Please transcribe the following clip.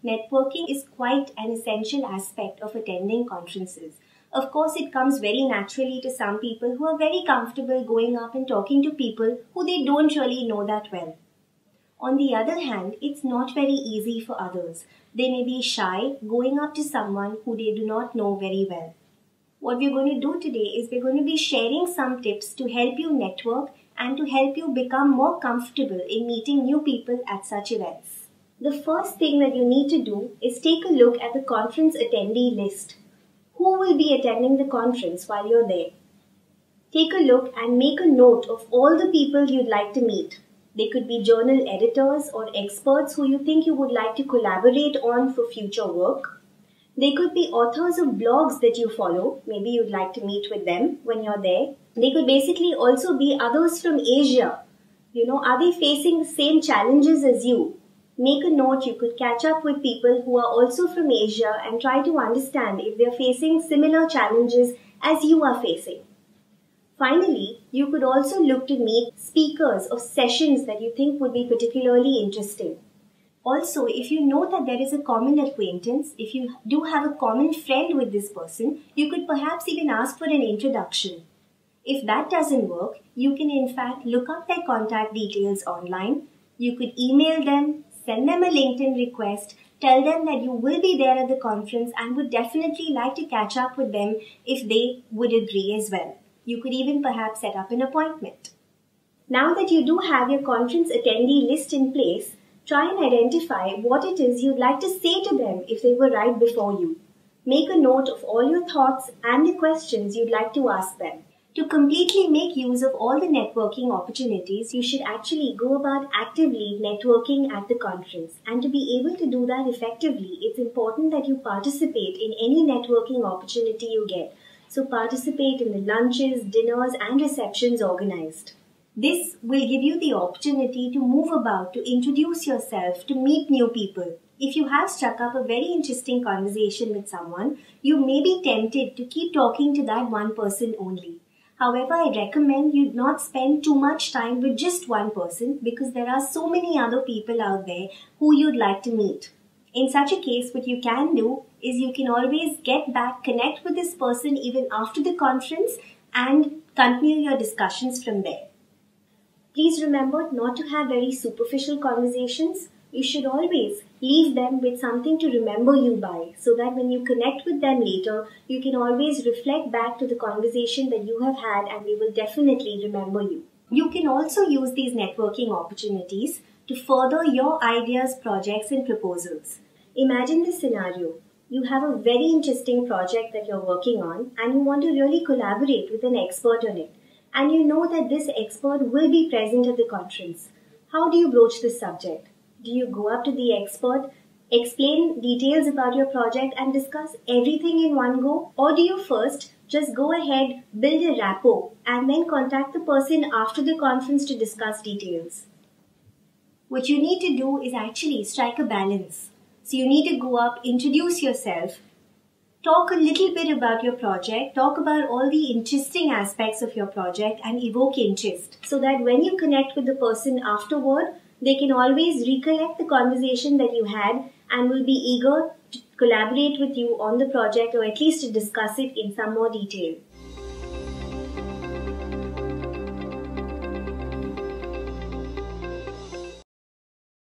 networking is quite an essential aspect of attending conferences. Of course, it comes very naturally to some people who are very comfortable going up and talking to people who they don't really know that well. On the other hand, it's not very easy for others. They may be shy going up to someone who they do not know very well. What we're going to do today is we're going to be sharing some tips to help you network and to help you become more comfortable in meeting new people at such events. The first thing that you need to do is take a look at the conference attendee list. Who will be attending the conference while you're there? Take a look and make a note of all the people you'd like to meet. They could be journal editors or experts who you think you would like to collaborate on for future work. They could be authors of blogs that you follow. Maybe you'd like to meet with them when you're there. They could basically also be others from Asia. Are they facing the same challenges as you? Make a note. You could catch up with people who are also from Asia and try to understand if they're facing similar challenges as you are facing. Finally, you could also look to meet speakers of sessions that you think would be particularly interesting. Also, if you know that there is a common acquaintance, if you do have a common friend with this person, you could perhaps even ask for an introduction. If that doesn't work, you can in fact look up their contact details online. You could email them, send them a LinkedIn request, tell them that you will be there at the conference and would definitely like to catch up with them if they would agree as well. You could even perhaps set up an appointment. Now that you do have your conference attendee list in place, try and identify what it is you'd like to say to them if they were right before you. Make a note of all your thoughts and the questions you'd like to ask them. To completely make use of all the networking opportunities, you should actually go about actively networking at the conference. And to be able to do that effectively, it's important that you participate in any networking opportunity you get. So participate in the lunches, dinners, and receptions organized. This will give you the opportunity to move about, to introduce yourself, to meet new people. If you have struck up a very interesting conversation with someone, you may be tempted to keep talking to that one person only. However, I recommend you not spend too much time with just one person because there are so many other people out there who you'd like to meet. In such a case, what you can do is you can always get back, connect with this person even after the conference and continue your discussions from there. Please remember not to have very superficial conversations. You should always leave them with something to remember you by, so that when you connect with them later, you can always reflect back to the conversation that you have had and they will definitely remember you. You can also use these networking opportunities to further your ideas, projects, and proposals. Imagine this scenario. You have a very interesting project that you're working on and you want to really collaborate with an expert on it. And you know that this expert will be present at the conference. How do you broach this subject? Do you go up to the expert, explain details about your project and discuss everything in one go? Or do you first just go ahead, build a rapport and then contact the person after the conference to discuss details? What you need to do is actually strike a balance. So you need to go up, introduce yourself, talk a little bit about your project, talk about all the interesting aspects of your project and evoke interest so that when you connect with the person afterward, they can always recollect the conversation that you had and will be eager to collaborate with you on the project or at least to discuss it in some more detail.